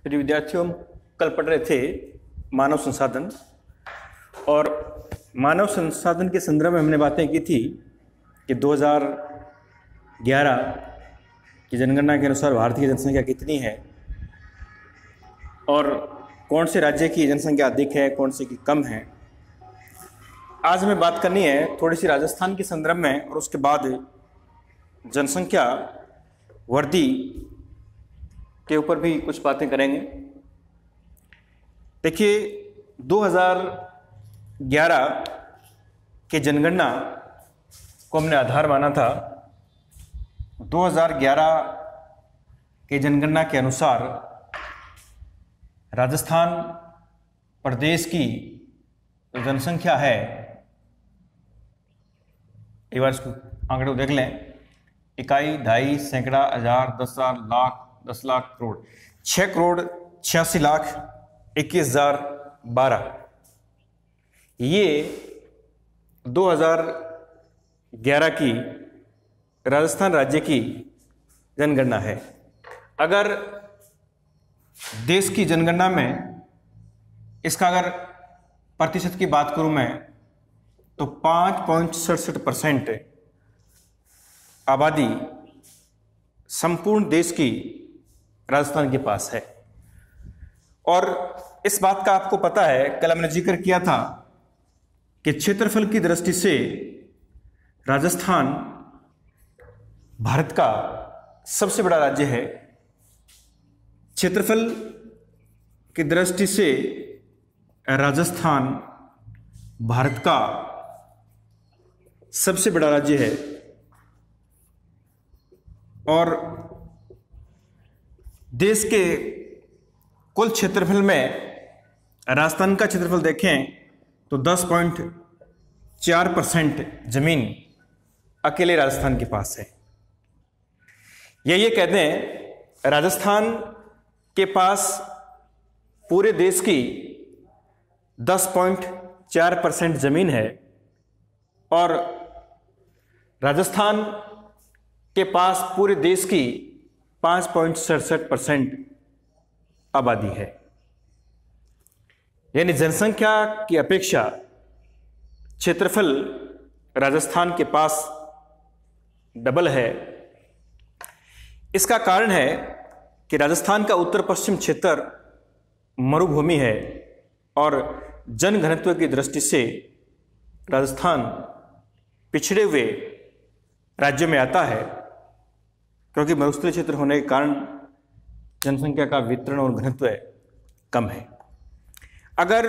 प्रिय विद्यार्थियों, कल पढ़ रहे थे मानव संसाधन, और मानव संसाधन के संदर्भ में हमने बातें की थी कि 2011 की जनगणना के अनुसार भारत की जनसंख्या कितनी है और कौन से राज्य की जनसंख्या अधिक है, कौन से की कम है। आज हमें बात करनी है थोड़ी सी राजस्थान के संदर्भ में, और उसके बाद जनसंख्या वृद्धि के ऊपर भी कुछ बातें करेंगे। देखिए, 2011 की जनगणना को हमने आधार माना था। 2011 की जनगणना के अनुसार राजस्थान प्रदेश की जो जनसंख्या है, एक बार इसको आंकड़े को देख लें, इकाई, ढाई, सैकड़ा, हजार, 10,000, लाख, 10 लाख, करोड़, 6,86,21,012। ये 2011 की राजस्थान राज्य की जनगणना है। अगर देश की जनगणना में इसका अगर प्रतिशत की बात करूं मैं, तो 5.67% आबादी संपूर्ण देश की राजस्थान के पास है। और इस बात का आपको पता है, कल हमने जिक्र किया था कि क्षेत्रफल की दृष्टि से राजस्थान भारत का सबसे बड़ा राज्य है। क्षेत्रफल की दृष्टि से राजस्थान भारत का सबसे बड़ा राज्य है, और देश के कुल क्षेत्रफल में राजस्थान का क्षेत्रफल देखें तो 10.4% जमीन अकेले राजस्थान के पास है। ये कहते हैं, राजस्थान के पास पूरे देश की 10.4% जमीन है, और राजस्थान के पास पूरे देश की 5.67% आबादी है। यानी जनसंख्या की अपेक्षा क्षेत्रफल राजस्थान के पास डबल है। इसका कारण है कि राजस्थान का उत्तर पश्चिम क्षेत्र मरुभूमि है, और जनघनत्व की दृष्टि से राजस्थान पिछड़े हुए राज्यों में आता है, क्योंकि मरुस्थलीय क्षेत्र होने के कारण जनसंख्या का वितरण और घनत्व कम है। अगर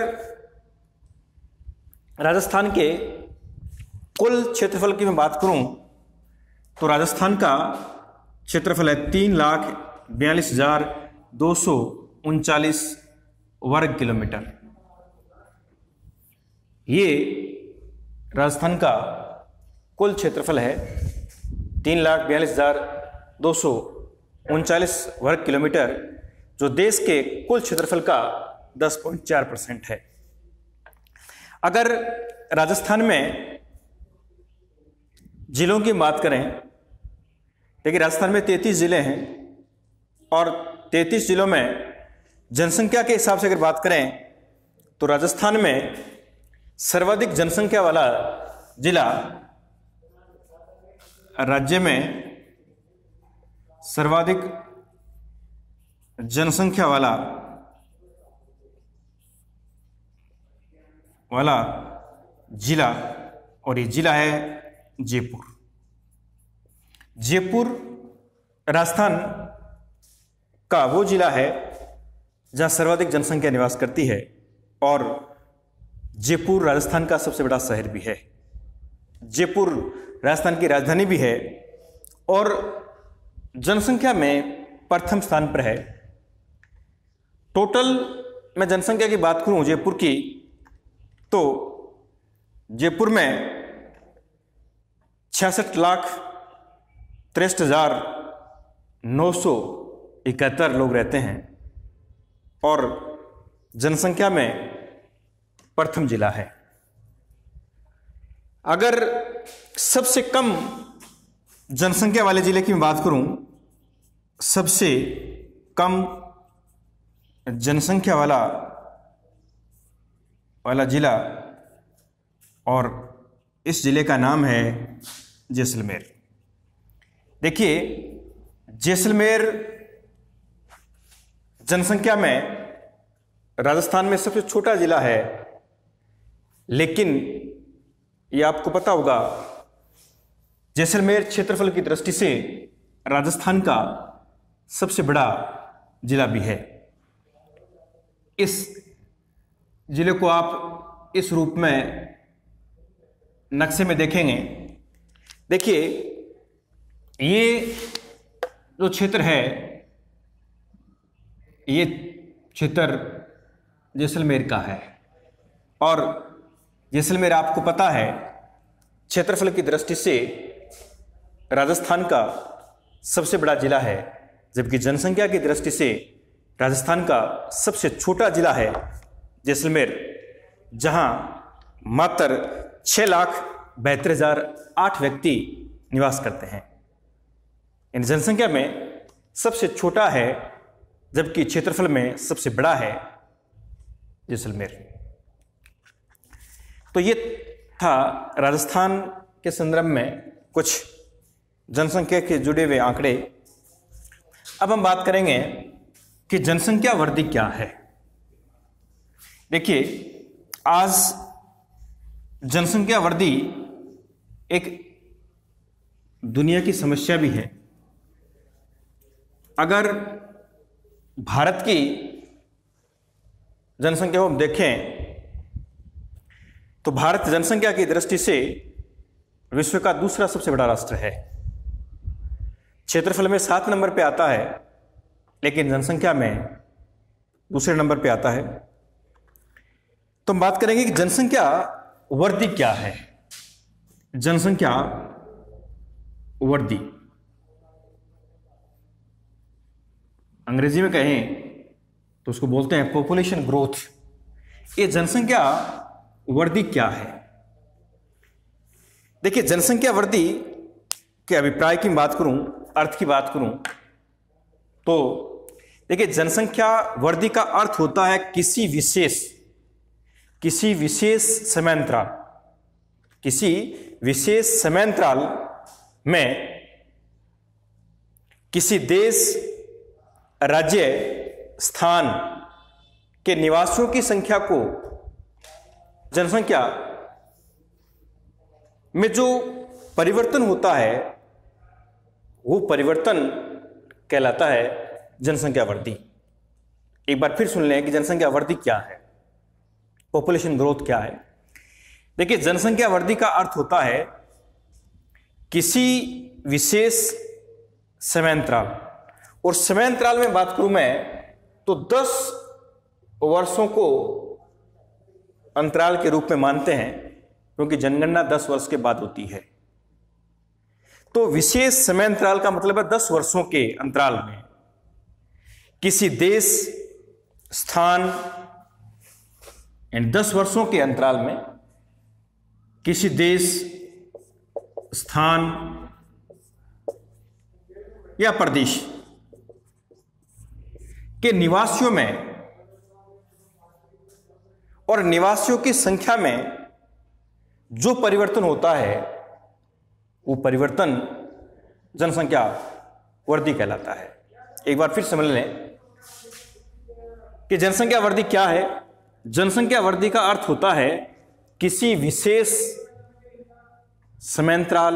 राजस्थान के कुल क्षेत्रफल की मैं बात करूं, तो राजस्थान का क्षेत्रफल है 3,42,239 वर्ग किलोमीटर। ये राजस्थान का कुल क्षेत्रफल है, 3,42,239 वर्ग किलोमीटर, जो देश के कुल क्षेत्रफल का 10.4% है। अगर राजस्थान में जिलों की बात करें, देखिए राजस्थान में 33 जिले हैं, और 33 जिलों में जनसंख्या के हिसाब से अगर बात करें, तो राजस्थान में सर्वाधिक जनसंख्या वाला जिला, राज्य में सर्वाधिक जनसंख्या वाला जिला, और ये जिला है जयपुर। जयपुर राजस्थान का वो जिला है जहां सर्वाधिक जनसंख्या निवास करती है, और जयपुर राजस्थान का सबसे बड़ा शहर भी है। जयपुर राजस्थान की राजधानी भी है, और जनसंख्या में प्रथम स्थान पर है। टोटल मैं जनसंख्या की बात करूं जयपुर की, तो जयपुर में 66,63,971 लोग रहते हैं, और जनसंख्या में प्रथम जिला है। अगर सबसे कम जनसंख्या वाले जिले की मैं बात करूं, सबसे कम जनसंख्या वाला जिला, और इस जिले का नाम है जैसलमेर। देखिए, जैसलमेर जनसंख्या में राजस्थान में सबसे छोटा जिला है, लेकिन ये आपको पता होगा, जैसलमेर क्षेत्रफल की दृष्टि से राजस्थान का सबसे बड़ा जिला भी है। इस जिले को आप इस रूप में नक्शे में देखेंगे। देखिए, ये जो क्षेत्र है, ये क्षेत्र जैसलमेर का है, और जैसलमेर आपको पता है क्षेत्रफल की दृष्टि से राजस्थान का सबसे बड़ा जिला है, जबकि जनसंख्या की दृष्टि से राजस्थान का सबसे छोटा जिला है जैसलमेर, जहां मात्र 6,72,008 व्यक्ति निवास करते हैं। इन जनसंख्या में सबसे छोटा है, जबकि क्षेत्रफल में सबसे बड़ा है जैसलमेर। तो ये था राजस्थान के संदर्भ में कुछ जनसंख्या के जुड़े हुए आंकड़े। अब हम बात करेंगे कि जनसंख्या वृद्धि क्या है। देखिए, आज जनसंख्या वृद्धि एक दुनिया की समस्या भी है। अगर भारत की जनसंख्या को हम देखें तो भारत जनसंख्या की दृष्टि से विश्व का दूसरा सबसे बड़ा राष्ट्र है। क्षेत्रफल में 7 नंबर पे आता है, लेकिन जनसंख्या में दूसरे नंबर पे आता है। तो हम बात करेंगे कि जनसंख्या वृद्धि क्या है। जनसंख्या वृद्धि, अंग्रेजी में कहें तो उसको बोलते हैं पॉपुलेशन ग्रोथ। ये जनसंख्या वृद्धि क्या है? देखिए, जनसंख्या वृद्धि के अभिप्राय की बात करूं, अर्थ की बात करूं, तो देखिए, जनसंख्या वृद्धि का अर्थ होता है किसी विशेष समयांतराल में किसी देश, राज्य, स्थान के निवासियों की संख्या को जनसंख्या में जो परिवर्तन होता है, वो परिवर्तन कहलाता है जनसंख्या वृद्धि। एक बार फिर सुन लें कि जनसंख्या वृद्धि क्या है, पॉपुलेशन ग्रोथ क्या है। देखिए, जनसंख्या वृद्धि का अर्थ होता है किसी विशेष समयांतराल, और समयांतराल में बात करूं मैं तो 10 वर्षों को अंतराल के रूप में मानते हैं, क्योंकि जनगणना 10 वर्ष के बाद होती है। तो विशेष समयांतराल का मतलब है 10 वर्षों के अंतराल में किसी देश, स्थान, एंड 10 वर्षों के अंतराल में किसी देश, स्थान या प्रदेश के निवासियों में और निवासियों की संख्या में जो परिवर्तन होता है, वो परिवर्तन जनसंख्या वृद्धि कहलाता है। एक बार फिर समझ लें कि जनसंख्या वृद्धि क्या है। जनसंख्या वृद्धि का अर्थ होता है किसी विशेष समयांतराल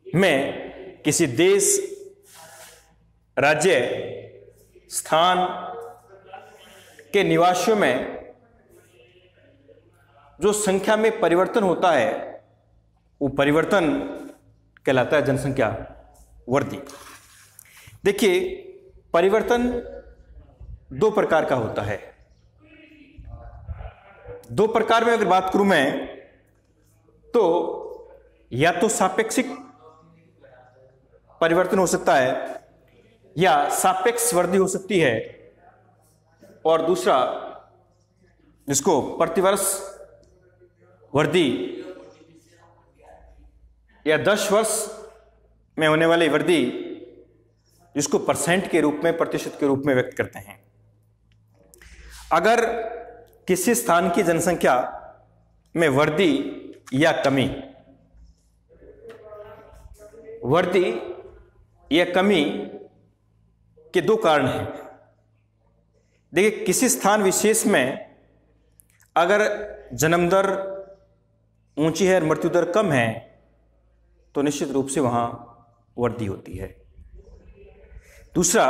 में किसी देश, राज्य, स्थान के निवासियों में जो संख्या में परिवर्तन होता है, वो परिवर्तन कहलाता है जनसंख्या वृद्धि। देखिए, परिवर्तन 2 प्रकार का होता है। 2 प्रकार में अगर बात करूं मैं तो या तो सापेक्षिक परिवर्तन हो सकता है या सापेक्ष वृद्धि हो सकती है, और दूसरा जिसको प्रतिवर्ष वृद्धि या 10 वर्ष में होने वाली वृद्धि जिसको परसेंट के रूप में, प्रतिशत के रूप में व्यक्त करते हैं। अगर किसी स्थान की जनसंख्या में वृद्धि या कमी, वृद्धि या कमी के दो कारण हैं। देखिए, किसी स्थान विशेष में अगर जन्म दर ऊंची है और मृत्यु दर कम है तो निश्चित रूप से वहां वृद्धि होती है। दूसरा,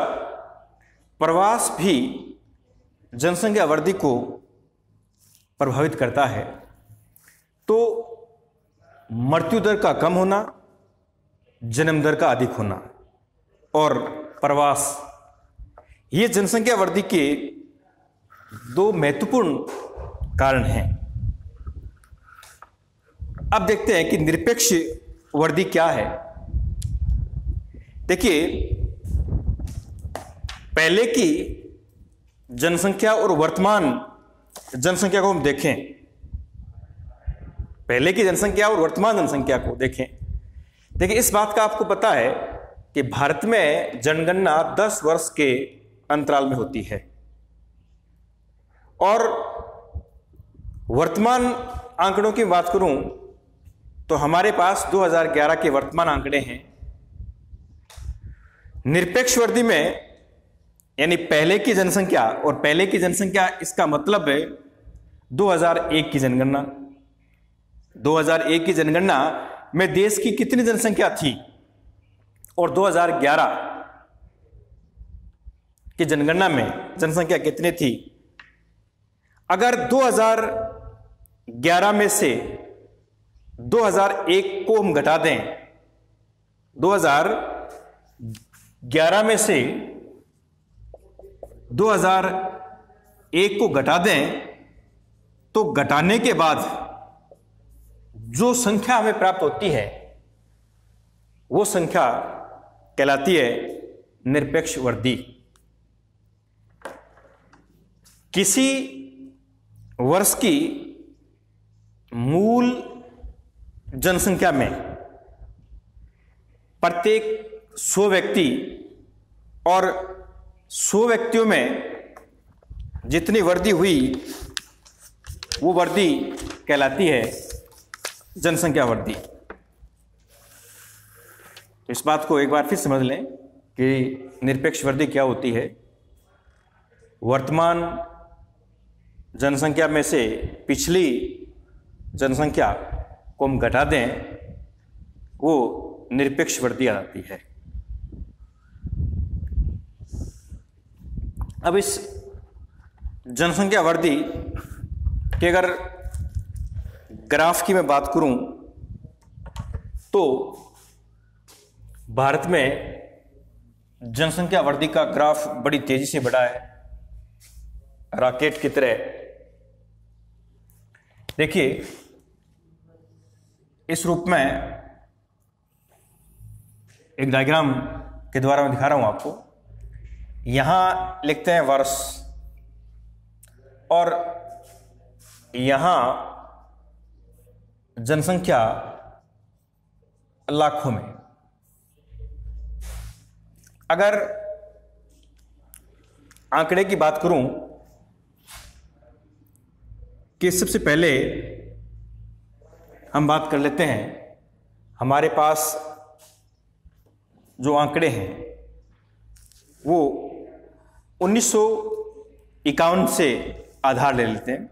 प्रवास भी जनसंख्या वृद्धि को प्रभावित करता है। तो मृत्यु दर का कम होना, जन्म दर का अधिक होना और प्रवास, ये जनसंख्या वृद्धि के दो महत्वपूर्ण कारण हैं। अब देखते हैं कि निरपेक्ष वृद्धि क्या है। देखिए, पहले की जनसंख्या और वर्तमान जनसंख्या को हम देखें, पहले की जनसंख्या और वर्तमान जनसंख्या को देखें। देखिए, इस बात का आपको पता है कि भारत में जनगणना 10 वर्ष के अंतराल में होती है और वर्तमान आंकड़ों की बात करूं तो हमारे पास 2011 के वर्तमान आंकड़े हैं। निरपेक्ष वृद्धि में, यानी पहले की जनसंख्या, और पहले की जनसंख्या इसका मतलब है 2001 की जनगणना। 2001 की जनगणना में देश की कितनी जनसंख्या थी और 2011 की जनगणना में जनसंख्या कितनी थी। अगर 2011 में से 2001 को हम घटा दें, 2011 में से 2001 को घटा दें तो घटाने के बाद जो संख्या हमें प्राप्त होती है वो संख्या कहलाती है निरपेक्ष वृद्धि। किसी वर्ष की मूल जनसंख्या में प्रत्येक 100 व्यक्ति और 100 व्यक्तियों में जितनी वृद्धि हुई वो वृद्धि कहलाती है जनसंख्या वृद्धि। तो इस बात को एक बार फिर समझ लें कि निरपेक्ष वृद्धि क्या होती है। वर्तमान जनसंख्या में से पिछली जनसंख्या को हम घटा दें, वो निरपेक्ष वृद्धि आ जाती है। अब इस जनसंख्या वृद्धि की अगर ग्राफ की मैं बात करूं तो भारत में जनसंख्या वृद्धि का ग्राफ बड़ी तेजी से बढ़ा है, रॉकेट की तरह। देखिए, इस रूप में एक डायग्राम के द्वारा मैं दिखा रहा हूं आपको। यहां लिखते हैं वर्ष और यहां जनसंख्या लाखों में। अगर आंकड़े की बात करूं कि सबसे पहले हम बात कर लेते हैं, हमारे पास जो आंकड़े हैं वो 1951 से आधार ले लेते हैं।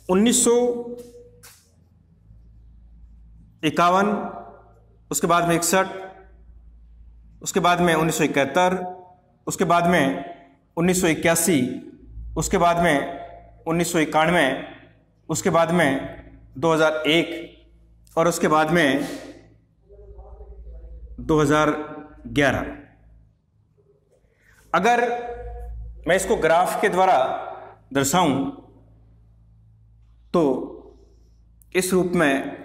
1951, उसके बाद में 61, उसके बाद में 1971, उसके बाद में 1981, उसके बाद में 1991, उसके बाद में 2001 और उसके बाद में 2011। अगर मैं इसको ग्राफ के द्वारा दर्शाऊं तो इस रूप में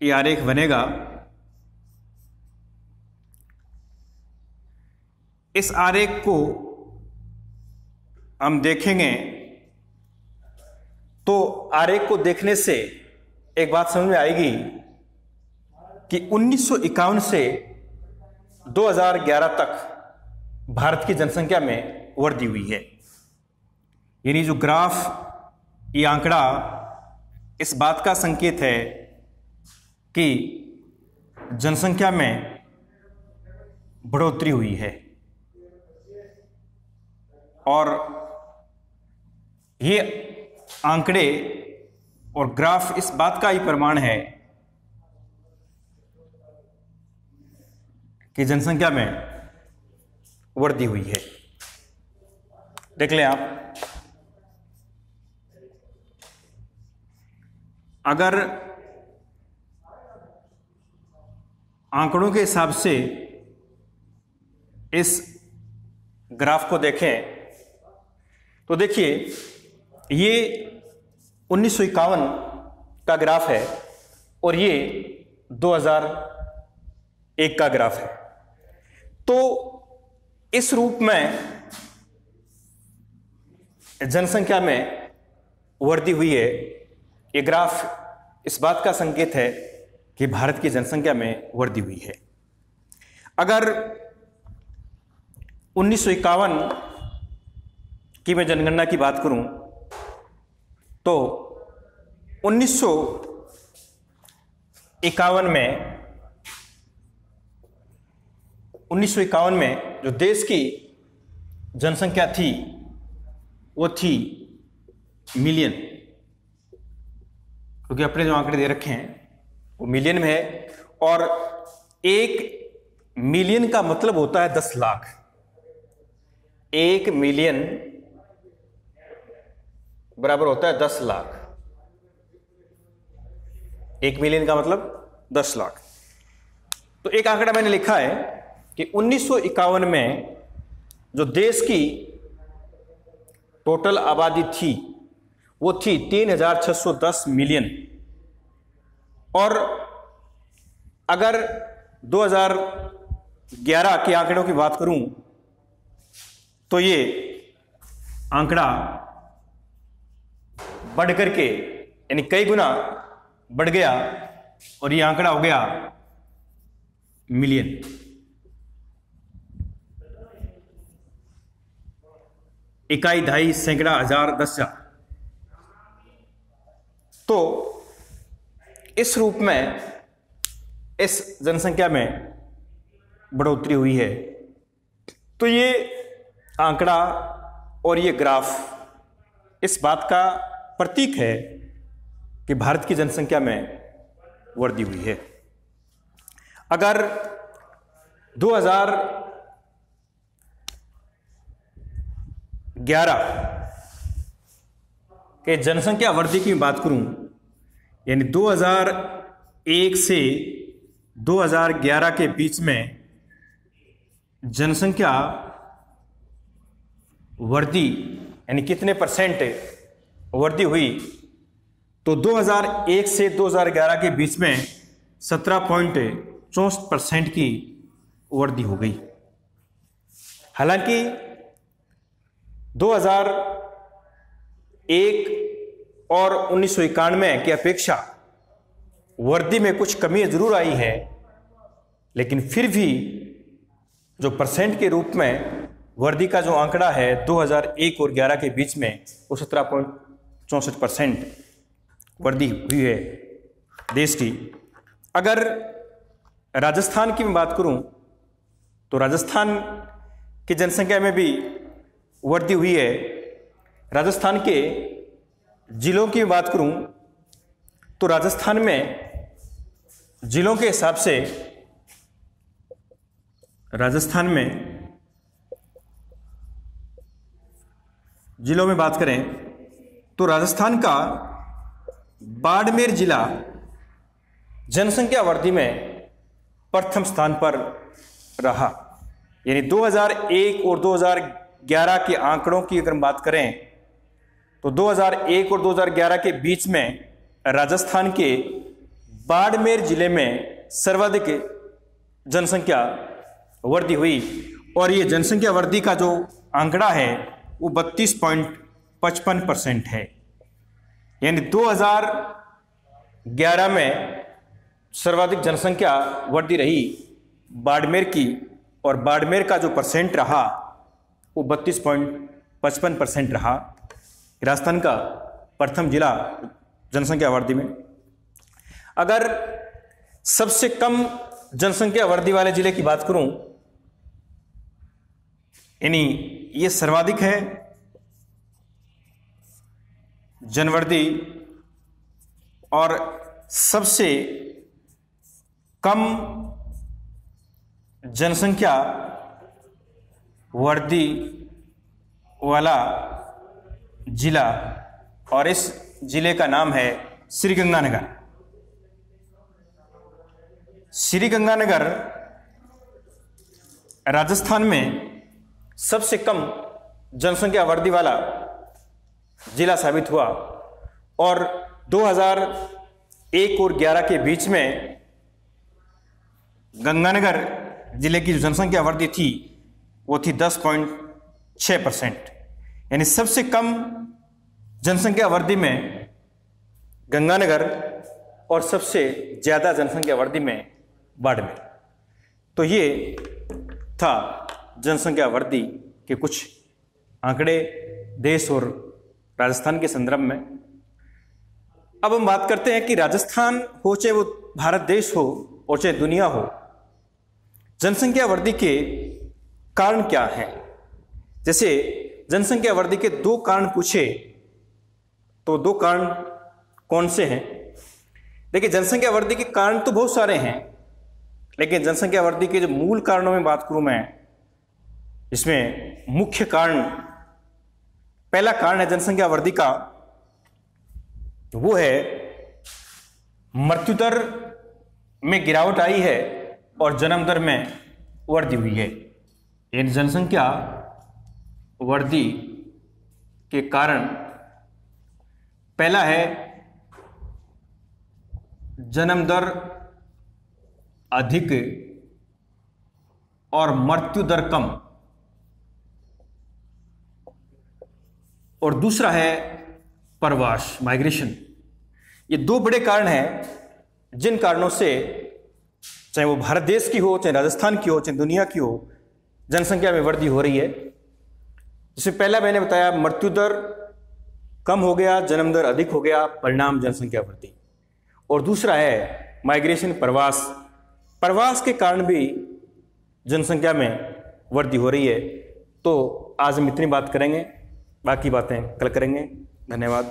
ये आरेख बनेगा। इस आरेख को हम देखेंगे तो आरेख को देखने से एक बात समझ में आएगी कि 1951 से 2011 तक भारत की जनसंख्या में वृद्धि हुई है। यानी जो ग्राफ, ये आंकड़ा इस बात का संकेत है कि जनसंख्या में बढ़ोतरी हुई है, और ये आंकड़े और ग्राफ इस बात का ही प्रमाण है कि जनसंख्या में वृद्धि हुई है। देख लें आप, अगर आंकड़ों के हिसाब से इस ग्राफ को देखें तो देखिए, ये 1951 का ग्राफ है और ये 2001 का ग्राफ है। तो इस रूप में जनसंख्या में वृद्धि हुई है। ये ग्राफ इस बात का संकेत है कि भारत की जनसंख्या में वृद्धि हुई है। अगर 1951 की मैं जनगणना की बात करूं तो 1951 में जो देश की जनसंख्या थी वो थी मिलियन, क्योंकि अपने जो आंकड़े दे रखे हैं वो मिलियन में है, और 1 मिलियन का मतलब होता है 10 लाख। 1 मिलियन बराबर होता है 10 लाख। 1 मिलियन का मतलब 10 लाख। तो एक आंकड़ा मैंने लिखा है कि 1951 में जो देश की टोटल आबादी थी वो थी 3,610 मिलियन, और अगर 2011 के आंकड़ों की बात करूं तो ये आंकड़ा बढ़ करके यानी कई गुना बढ़ गया और ये आंकड़ा हो गया मिलियन। इकाई, दहाई, सैकड़ा, हजार, 10,000। तो इस रूप में इस जनसंख्या में बढ़ोतरी हुई है। तो ये आंकड़ा और ये ग्राफ इस बात का प्रतीक है कि भारत की जनसंख्या में वृद्धि हुई है। अगर 2011 के जनसंख्या वृद्धि की बात करूं, यानी 2001 से 2011 के बीच में जनसंख्या वृद्धि यानी कितने परसेंट वृद्धि हुई, तो 2001 से 2011 के बीच में 17.64% की वृद्धि हो गई। हालांकि 2001 और 1991 की अपेक्षा वृद्धि में कुछ कमी जरूर आई है, लेकिन फिर भी जो परसेंट के रूप में वृद्धि का जो आंकड़ा है 2001 और 11 के बीच में वो 17.64% वृद्धि हुई है देश की। अगर राजस्थान की मैं बात करूं तो राजस्थान की जनसंख्या में भी वृद्धि हुई है। राजस्थान के जिलों की बात करूं तो राजस्थान में जिलों के हिसाब से राजस्थान में जिलों में बात करें तो राजस्थान का बाड़मेर जिला जनसंख्या वृद्धि में प्रथम स्थान पर रहा। यानी 2001 और 2011 के आंकड़ों की अगर बात करें तो 2001 और 2011 के बीच में राजस्थान के बाड़मेर जिले में सर्वाधिक जनसंख्या वृद्धि हुई, और ये जनसंख्या वृद्धि का जो आंकड़ा है वो 32.55% है। यानी 2011 में सर्वाधिक जनसंख्या वृद्धि रही बाड़मेर की और बाड़मेर का जो परसेंट रहा वो 32.55% रहा। राजस्थान का प्रथम जिला जनसंख्या वृद्धि में। अगर सबसे कम जनसंख्या वृद्धि वाले जिले की बात करूं, यानी ये सर्वाधिक है जनवृद्धि और सबसे कम जनसंख्या वृद्धि वाला जिला, और इस जिले का नाम है श्रीगंगानगर। श्रीगंगानगर राजस्थान में सबसे कम जनसंख्या वृद्धि वाला जिला साबित हुआ और 2001 और 11 के बीच में गंगानगर जिले की जो जनसंख्या वृद्धि थी वो थी 10.6%। यानी सबसे कम जनसंख्या वृद्धि में गंगानगर और सबसे ज्यादा जनसंख्या वृद्धि में बाड़मेर। तो ये था जनसंख्या वृद्धि के कुछ आंकड़े देश और राजस्थान के संदर्भ में। अब हम बात करते हैं कि राजस्थान हो चाहे वो भारत देश हो और चाहे दुनिया हो, जनसंख्या वृद्धि के कारण क्या हैं। जैसे जनसंख्या वृद्धि के 2 कारण पूछे तो 2 कारण कौन से हैं? देखिए, जनसंख्या वृद्धि के कारण तो बहुत सारे हैं, लेकिन जनसंख्या वृद्धि के जो मूल कारणों में बात करूं मैं, इसमें मुख्य कारण, पहला कारण है जनसंख्या वृद्धि का, वो है मृत्यु दर में गिरावट आई है और जन्म दर में वृद्धि हुई है। इन जनसंख्या वृद्धि के कारण पहला है जन्म दर अधिक और मृत्यु दर कम, और दूसरा है प्रवास, माइग्रेशन। ये 2 बड़े कारण हैं जिन कारणों से, चाहे वो भारत देश की हो, चाहे राजस्थान की हो, चाहे दुनिया की हो, जनसंख्या में वृद्धि हो रही है। जिससे पहला मैंने बताया मृत्यु दर कम हो गया, जन्म दर अधिक हो गया, परिणाम जनसंख्या वृद्धि। और दूसरा है माइग्रेशन, प्रवास। प्रवास के कारण भी जनसंख्या में वृद्धि हो रही है। तो आज हम इतनी बात करेंगे, बाकी बातें कल करेंगे। धन्यवाद।